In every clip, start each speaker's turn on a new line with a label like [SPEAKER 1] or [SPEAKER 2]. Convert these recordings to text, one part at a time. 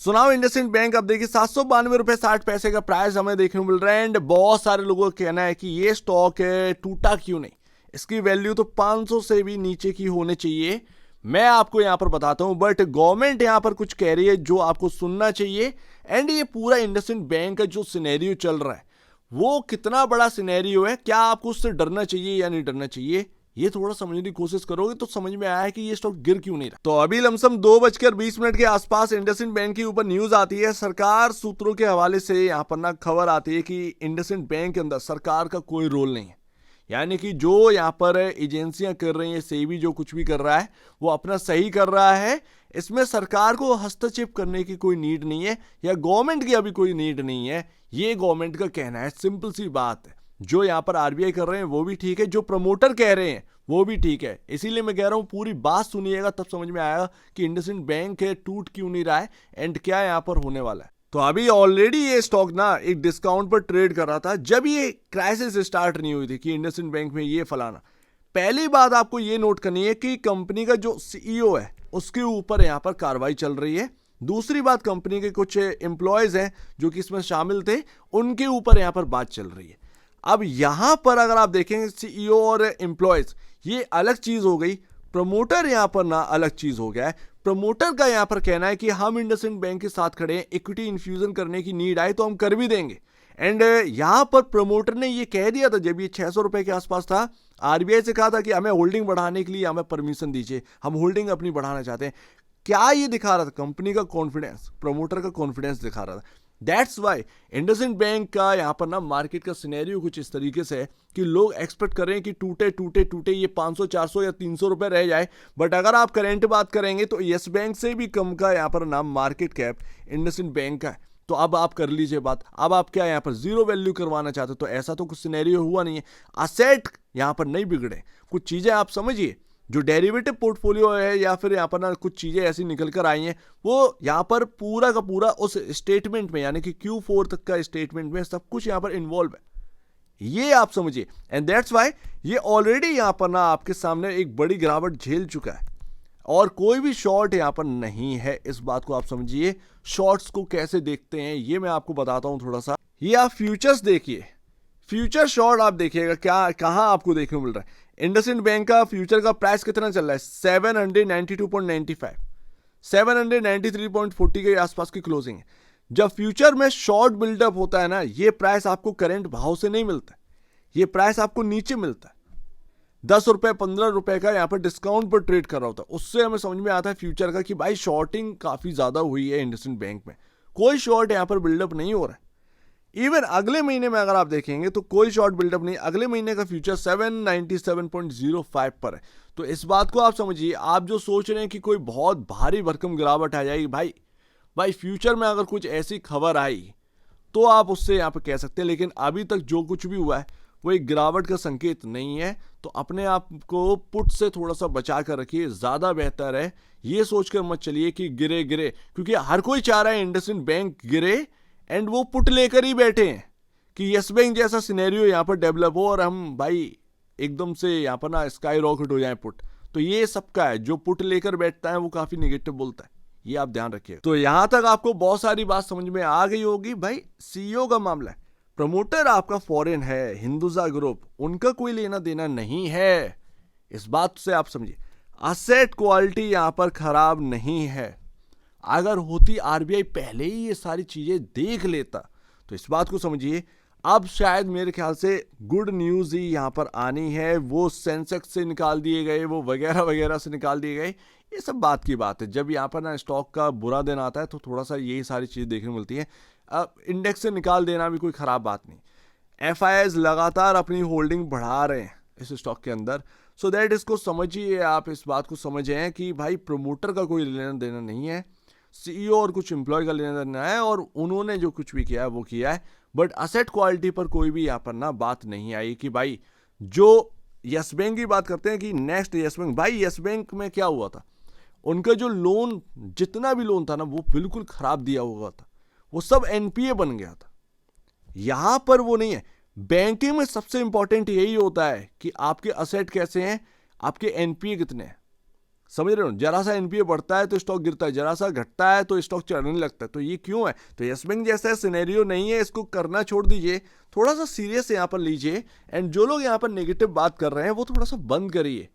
[SPEAKER 1] सुनाओ इंडसइंड बैंक अब देखिए 792 रुपए 60 पैसे का प्राइस हमें देखने को मिल रहा है। एंड बहुत सारे लोगों का कहना है कि ये स्टॉक टूटा क्यों नहीं, इसकी वैल्यू तो 500 से भी नीचे की होनी चाहिए। मैं आपको यहां पर बताता हूं, बट गवर्नमेंट यहां पर कुछ कह रही है जो आपको सुनना चाहिए। एंड ये पूरा इंडसइंड बैंक का जो सिनेरियो चल रहा है वो कितना बड़ा सिनेरियो है, क्या आपको उससे डरना चाहिए या नहीं डरना चाहिए, ये थोड़ा समझने की कोशिश करोगे तो समझ में आया कि ये स्टॉक गिर क्यों नहीं रहा। तो अभी लमसम 2:20 के आसपास इंडसइंड बैंक के ऊपर न्यूज आती है। सरकार सूत्रों के हवाले से यहां पर ना खबर आती है कि इंडसइंड बैंक के अंदर सरकार का कोई रोल नहीं है। यानी कि जो यहाँ पर एजेंसियां कर रही हैं, सेबी जो कुछ भी कर रहा है वो अपना सही कर रहा है। इसमें सरकार को हस्तक्षेप करने की कोई नीड नहीं है या गवर्नमेंट की अभी कोई नीड नहीं है, ये गवर्नमेंट का कहना है। सिंपल सी बात है। जो यहाँ पर आरबीआई कर रहे हैं वो भी ठीक है, जो प्रमोटर कह रहे हैं वो भी ठीक है। इसीलिए मैं कह रहा हूँ पूरी बात सुनिएगा तब समझ में आएगा कि इंडसइंड बैंक है टूट क्यों नहीं रहा है एंड क्या यहाँ पर होने वाला है। तो अभी ऑलरेडी ये स्टॉक ना एक डिस्काउंट पर ट्रेड कर रहा था जब ये क्राइसिस स्टार्ट नहीं हुई थी कि इंडसइंड बैंक में ये फलाना। पहली बात आपको ये नोट करनी है कि कंपनी का जो सीईओ है उसके ऊपर यहाँ पर कार्रवाई चल रही है। दूसरी बात, कंपनी के कुछ एम्प्लॉयज हैं जो कि इसमें शामिल थे, उनके ऊपर यहाँ पर बात चल रही है। अब यहां पर अगर आप देखेंगे सीईओ और एम्प्लॉयज ये अलग चीज हो गई, प्रमोटर यहां पर ना अलग चीज हो गया है। प्रमोटर का यहां पर कहना है कि हम इंडसइंड बैंक के साथ खड़े हैं, इक्विटी इन्फ्यूजन करने की नीड आए तो हम कर भी देंगे। एंड यहां पर प्रमोटर ने ये कह दिया था जब ये 600 रुपए के आसपास था, आरबीआई से कहा था कि हमें होल्डिंग बढ़ाने के लिए हमें परमिशन दीजिए, हम होल्डिंग अपनी बढ़ाना चाहते हैं। क्या ये दिखा रहा था? कंपनी का कॉन्फिडेंस, प्रमोटर का कॉन्फिडेंस दिखा रहा था। दैट्स वाई इंडसइंड बैंक का यहाँ पर ना मार्केट का सिनेरियो कुछ इस तरीके से है कि लोग एक्सपेक्ट कर रहे हैं कि टूटे टूटे टूटे ये 500 400 या 300 रुपए रह जाए। बट अगर आप करेंट बात करेंगे तो यस बैंक से भी कम का यहाँ पर नाम मार्केट कैप इंडसइंड बैंक का है। तो अब आप कर लीजिए बात, अब आप क्या यहाँ पर जीरो वैल्यू करवाना चाहते हो? तो ऐसा तो कुछ सिनेरियो हुआ नहीं है। असेट यहाँ पर नहीं बिगड़े, कुछ चीजें आप समझिए, जो डेरिवेटिव पोर्टफोलियो है या फिर यहाँ पर ना कुछ चीजें ऐसी निकल कर आई हैं वो यहाँ पर पूरा का पूरा उस स्टेटमेंट में यानी कि Q4 तक का स्टेटमेंट में सब कुछ यहाँ पर इन्वॉल्व है, ये आप समझिए। एंड दैट्स वाई ये ऑलरेडी यहाँ पर ना आपके सामने एक बड़ी गिरावट झेल चुका है और कोई भी शॉर्ट यहाँ पर नहीं है। इस बात को आप समझिए। शॉर्ट्स को कैसे देखते हैं ये मैं आपको बताता हूं थोड़ा सा। ये आप फ्यूचर्स देखिए, फ्यूचर शॉर्ट आप देखिएगा क्या कहां आपको देखने को मिल रहा है। इंडसइंड बैंक का फ्यूचर का प्राइस कितना चल रहा है? 792.95, 793.40 के आसपास की क्लोजिंग है। जब फ्यूचर में शॉर्ट बिल्डअप होता है ना, ये प्राइस आपको करंट भाव से नहीं मिलता, ये प्राइस आपको नीचे मिलता है। 10 रुपए 15 रुपए का यहाँ पर डिस्काउंट पर ट्रेड कर रहा होता है। उससे हमें समझ में आता है फ्यूचर का कि भाई शॉर्टिंग काफी ज्यादा हुई है इंडसइंड बैंक में, कोई शॉर्ट यहाँ पर बिल्डअप नहीं हो रहा है। इवन अगले महीने में अगर आप देखेंगे तो कोई शॉर्ट बिल्डअप नहीं, अगले महीने का फ्यूचर 797.05 पर है। तो इस बात को आप समझिए। आप जो सोच रहे हैं कि कोई बहुत भारी भरकम गिरावट आ जाएगी, भाई फ्यूचर में अगर कुछ ऐसी खबर आई तो आप उससे यहाँ पे कह सकते हैं, लेकिन अभी तक जो कुछ भी हुआ है वो एक गिरावट का संकेत नहीं है। तो अपने आप को पुट से थोड़ा सा बचा कर रखिए, ज्यादा बेहतर है। ये सोचकर मत चलिए कि गिरे गिरे, क्योंकि हर कोई चाह रहा है इंडसइंड बैंक गिरे एंड वो पुट लेकर ही बैठे हैं कि यस बैंक जैसा सिनेरियो यहाँ पर डेवलप हो और हम भाई एकदम से यहाँ पर ना स्काई रॉकेट हो जाए पुट। तो ये सबका है, जो पुट लेकर बैठता है वो काफी निगेटिव बोलता है, ये आप ध्यान रखिए। तो यहां तक आपको बहुत सारी बात समझ में आ गई होगी। भाई सीईओ का मामला है, प्रमोटर आपका फॉरेन है, हिंदुजा ग्रुप, उनका कोई लेना देना नहीं है। इस बात से आप समझिए। असेट क्वालिटी यहां पर खराब नहीं है। अगर होती आरबीआई पहले ही ये सारी चीजें देख लेता, तो इस बात को समझिए। अब शायद मेरे ख्याल से गुड न्यूज ही यहां पर आनी है। वो सेंसेक्स से निकाल दिए गए, वो वगैरह वगैरह से निकाल दिए गए, ये सब बात की बात है। जब यहाँ पर ना स्टॉक का बुरा दिन आता है तो थोड़ा सा यही सारी चीजें देखने को मिलती है। अब इंडेक्स से निकाल देना भी कोई खराब बात नहीं। एफआईआईज लगातार अपनी होल्डिंग बढ़ा रहे हैं इस स्टॉक के अंदर, सो दैट इसको समझिए। आप इस बात को समझें कि भाई प्रमोटर का कोई लेना देना नहीं है, सीईओ और कुछ एम्प्लॉय का लेना देना है और उन्होंने जो कुछ भी किया है वो किया है। बट असेट क्वालिटी पर कोई भी यहाँ पर ना बात नहीं आई कि भाई जो यस बैंक की बात करते हैं कि नेक्स्ट यस बैंक, भाई यस बैंक में क्या हुआ था, उनका जो लोन जितना भी लोन था ना वो बिल्कुल खराब दिया हुआ था, वो सब एनपीए बन गया था। यहां पर वो नहीं है। बैंकिंग में सबसे इंपॉर्टेंट यही होता है कि आपके असेट कैसे हैं, आपके एनपीए कितने हैं। समझ रहे हो, जरा सा एनपीए बढ़ता है तो स्टॉक गिरता है, जरा सा घटता है तो स्टॉक चढ़ने लगता है। तो ये क्यों है? तो यस बैंक जैसा सिनेरियो नहीं है, इसको करना छोड़ दीजिए, थोड़ा सा सीरियस यहाँ पर लीजिए। एंड जो लोग यहाँ पर नेगेटिव बात कर रहे हैं वो थोड़ा सा बंद करिए,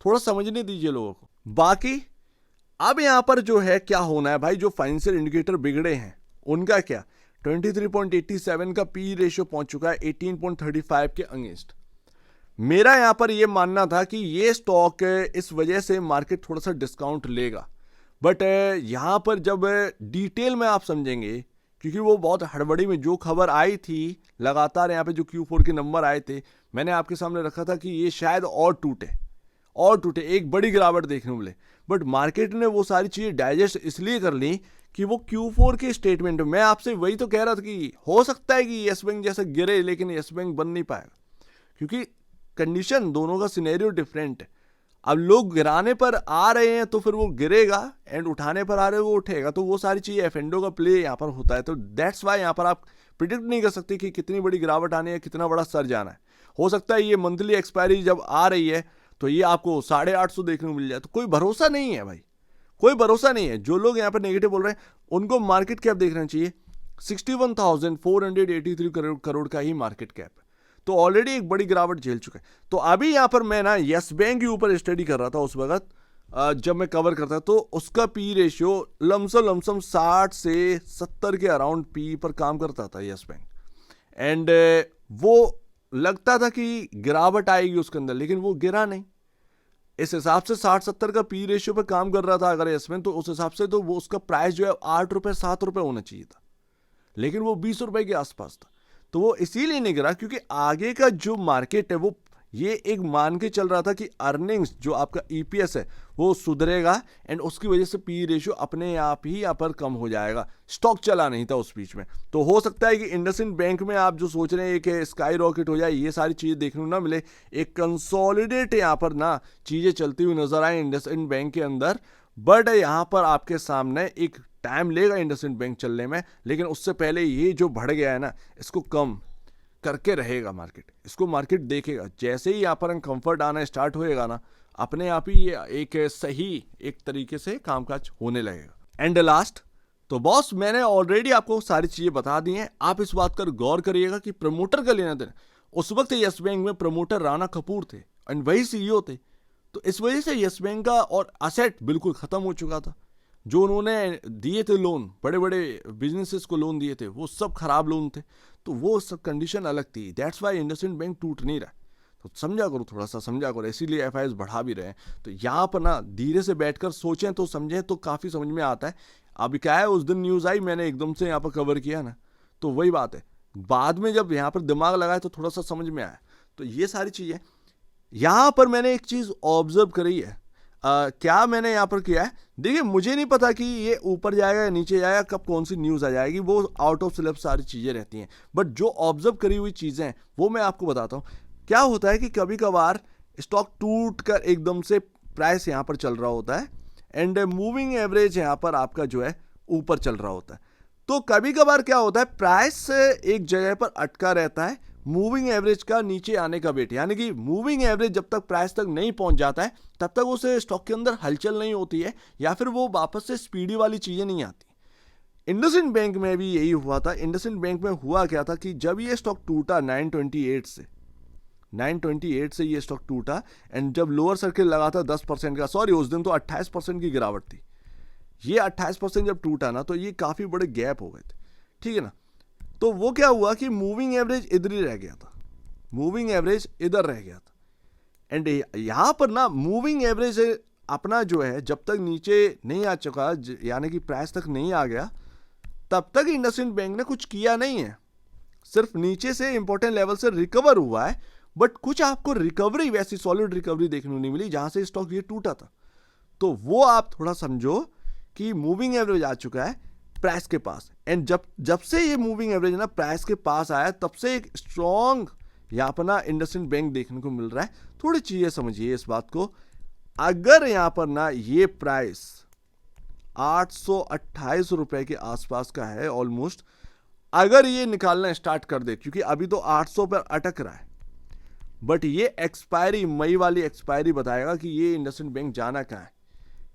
[SPEAKER 1] थोड़ा समझने दीजिए लोगों को। बाकी अब यहाँ पर जो है क्या होना है भाई, जो फाइनेंशियल इंडिकेटर बिगड़े हैं उनका क्या, 23.87 का पी रेशियो पहुंच चुका है 18.35 के अगेंस्ट। मेरा यहां पर यह मानना था कि ये स्टॉक इस वजह से मार्केट थोड़ा सा डिस्काउंट लेगा, बट यहां पर जब डिटेल में आप समझेंगे, क्योंकि वो बहुत हड़बड़ी में जो खबर आई थी लगातार यहाँ पे जो Q4 के नंबर आए थे, मैंने आपके सामने रखा था कि ये शायद और टूटे, एक बड़ी गिरावट देखने को मिले, बट मार्केट ने वो सारी चीजें डाइजेस्ट इसलिए कर ली कि वो Q4 के स्टेटमेंट में, मैं आपसे वही तो कह रहा था कि हो सकता है कि यस बैंक जैसा गिरे, लेकिन यस बैंक बन नहीं पाएगा, क्योंकि कंडीशन दोनों का सिनेरियो डिफरेंट है। अब लोग गिराने पर आ रहे हैं तो फिर वो गिरेगा, एंड उठाने पर आ रहे हैं वो उठेगा, तो वो सारी चीजें एफएनडो का प्ले यहाँ पर होता है। तो दैट्स वाई यहाँ पर आप प्रिडिक्ट नहीं कर सकते कि कितनी बड़ी गिरावट आनी है, कितना बड़ा सर जाना है। हो सकता है ये मंथली एक्सपायरी जब आ रही है तो ये आपको 850 देखने को मिल जाए, तो कोई भरोसा नहीं है भाई, कोई भरोसा नहीं है। जो लोग यहाँ पर नेगेटिव बोल रहे हैं उनको मार्केट कैप देखना चाहिए, 61,483 करोड़ का ही मार्केट कैप, तो ऑलरेडी एक बड़ी गिरावट झेल चुका है। तो अभी यहां पर मैं ना यस बैंक के ऊपर स्टडी कर रहा था उस वक्त, जब मैं कवर करता, तो उसका पी रेशियो लमसम 60 से 70 के अराउंड पी पर काम करता था यस बैंक, एंड वो लगता था कि गिरावट आएगी उसके अंदर, लेकिन वो गिरा नहीं। इस हिसाब से 60-70 का पी रेशियो पर काम कर रहा था अगर यस बैंक, तो उस हिसाब से तो वो उसका प्राइस जो है 8 रुपए 7 रुपए होना चाहिए था, लेकिन वो 20 रुपए के आसपास था। तो वो इसीलिए नहीं गिरा क्योंकि आगे का जो मार्केट है वो ये एक मान के चल रहा था कि अर्निंग्स जो आपका ईपीएस है वो सुधरेगा, एंड उसकी वजह से पी रेशियो अपने आप ही यहाँ पर कम हो जाएगा। स्टॉक चला नहीं था उस बीच में। तो हो सकता है कि इंडसइंड बैंक में आप जो सोच रहे हैं कि स्काई रॉकेट हो जाए, ये सारी चीज़ें देखने को ना मिले, एक कंसोलिडेट यहाँ पर ना चीज़ें चलती हुई नजर आए इंडसइंड बैंक के अंदर। बट यहाँ पर आपके सामने एक टाइम लेगा इंडसइंड बैंक चलने में, लेकिन उससे पहले ये जो बढ़ गया है ना, इसको कम करके रहेगा मार्केट, इसको मार्केट देखेगा। जैसे ही यहाँ पर कंफर्ट आना स्टार्ट होएगा ना, अपने आप ही ये एक सही एक तरीके से कामकाज होने लगेगा। एंड लास्ट, तो बॉस मैंने ऑलरेडी आपको सारी चीजें बता दी हैं, आप इस बात पर गौर करिएगा कि प्रमोटर का लेना देना, उस वक्त यस बैंक में प्रमोटर राणा कपूर थे एंड वही सीईओ थे, तो इस वजह से यस बैंक का और असेट बिल्कुल खत्म हो चुका था। जो उन्होंने दिए थे लोन, बड़े बड़े बिजनेसेस को लोन दिए थे, वो सब खराब लोन थे, तो वो सब कंडीशन अलग थी। दैट्स वाई इंडसइंड बैंक टूट नहीं रहा। तो समझा करो, थोड़ा सा समझा करो, इसीलिए एफआईएस बढ़ा भी रहे हैं। तो यहाँ पर ना धीरे से बैठकर सोचें तो समझें तो काफ़ी समझ में आता है। अभी क्या है, उस दिन न्यूज़ आई, मैंने एकदम से यहाँ पर कवर किया ना, तो वही बात है, बाद में जब यहाँ पर दिमाग लगाया तो थोड़ा सा समझ में आया। तो ये सारी चीज़ें यहाँ पर मैंने एक चीज़ ऑब्जर्व करी है। क्या मैंने यहाँ पर किया है, देखिए मुझे नहीं पता कि ये ऊपर जाएगा या नीचे जाएगा, कब कौन सी न्यूज़ आ जाएगी, वो आउट ऑफ सिलेबस सारी चीज़ें रहती हैं। बट जो ऑब्जर्व करी हुई चीज़ें हैं वो मैं आपको बताता हूँ। क्या होता है कि कभी कभार स्टॉक टूट कर एकदम से प्राइस यहाँ पर चल रहा होता है, एंड मूविंग एवरेज यहाँ पर आपका जो है ऊपर चल रहा होता है। तो कभी कभार क्या होता है, प्राइस एक जगह पर अटका रहता है मूविंग एवरेज का नीचे आने का वेट, यानी कि मूविंग एवरेज जब तक प्राइस तक नहीं पहुंच जाता है तब तक उस स्टॉक के अंदर हलचल नहीं होती है, या फिर वो वापस से स्पीडी वाली चीजें नहीं आती। इंडसइंड बैंक में भी यही हुआ था। इंडसइंड बैंक में हुआ क्या था कि जब ये स्टॉक टूटा 928 से ये स्टॉक टूटा, एंड जब लोअर सर्किल लगा था 10% का, सॉरी उस दिन तो 28% की गिरावट थी, ये 28% जब टूटा ना तो ये काफी बड़े गैप हो गए थे, ठीक है ना। तो वो क्या हुआ कि मूविंग एवरेज इधर ही रह गया था, मूविंग एवरेज इधर रह गया था। एंड यहां पर ना मूविंग एवरेज अपना जो है जब तक नीचे नहीं आ चुका, यानी कि प्राइस तक नहीं आ गया, तब तक इंडसइंड बैंक ने कुछ किया नहीं है, सिर्फ नीचे से इंपॉर्टेंट लेवल से रिकवर हुआ है। बट कुछ आपको रिकवरी, वैसी सॉलिड रिकवरी देखने को नहीं मिली जहां से स्टॉक ये टूटा था। तो वो आप थोड़ा समझो कि मूविंग एवरेज आ चुका है प्राइस के पास, एंड जब से ये मूविंग एवरेज ना प्राइस के पास आया, तब से एक स्ट्रॉन्ग यहाँ पर ना इंडसइंड बैंक देखने को मिल रहा है। थोड़ी चीजें समझिए इस बात को। अगर यहाँ पर ना ये प्राइस 828 रुपए के आसपास का है ऑलमोस्ट, अगर ये निकालना स्टार्ट कर दे, क्योंकि अभी तो 800 पर अटक रहा है, बट ये एक्सपायरी, मई वाली एक्सपायरी बताएगा कि ये इंडसइंड बैंक जाना कहाँ है।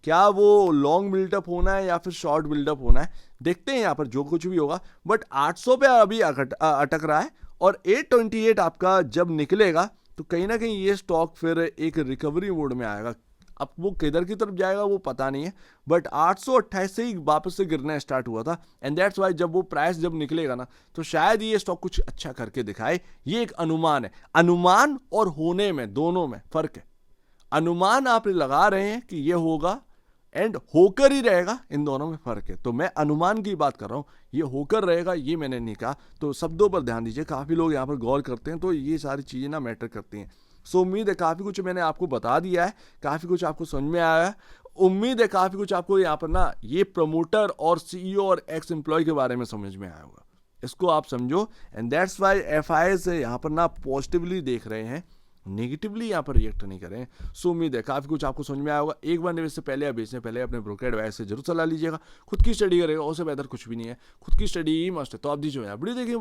[SPEAKER 1] क्या वो लॉन्ग बिल्डअप होना है या फिर शॉर्ट बिल्डअप होना है, देखते हैं यहाँ पर जो कुछ भी होगा। बट 800 पे अभी अटक रहा है और 828 आपका जब निकलेगा तो कहीं ना कहीं ये स्टॉक फिर एक रिकवरी मोड में आएगा। अब वो किधर की तरफ जाएगा वो पता नहीं है, बट 828 से ही वापस से गिरना स्टार्ट हुआ था एंड दैट्स वाई जब वो प्राइस जब निकलेगा ना तो शायद ये स्टॉक कुछ अच्छा करके दिखाए। ये एक अनुमान है, अनुमान और होने में दोनों में फर्क है। अनुमान आप लगा रहे हैं कि ये होगा एंड होकर ही रहेगा, इन दोनों में फर्क है। तो मैं अनुमान की बात कर रहा हूं, ये होकर रहेगा ये मैंने नहीं कहा। तो शब्दों पर ध्यान दीजिए, काफी लोग यहां पर गौर करते हैं तो ये सारी चीजें ना मैटर करती हैं। सो उम्मीद है काफी कुछ मैंने आपको बता दिया है, काफी कुछ आपको समझ में आया है। उम्मीद है काफी कुछ आपको यहाँ पर ना ये प्रमोटर और सीईओ और एक्स एम्प्लॉय के बारे में समझ में आया होगा। इसको आप समझो एंड दैट्स वाई एफआई से यहाँ पर ना पॉजिटिवली देख रहे हैं, नेगेटिवली यहाँ पर रिएक्ट नहीं करें। सो उम्मीद है काफी कुछ आपको समझ में आया होगा। एक बार निवेश से पहले या बेचने पहले अपने ब्रोकर एडवाइस से जरूर सलाह लीजिएगा। खुद की स्टडी करेगा, उससे बेहतर कुछ भी नहीं है। खुद की स्टडी मस्ट है। तो आप दीजिए वीडियो देखिए।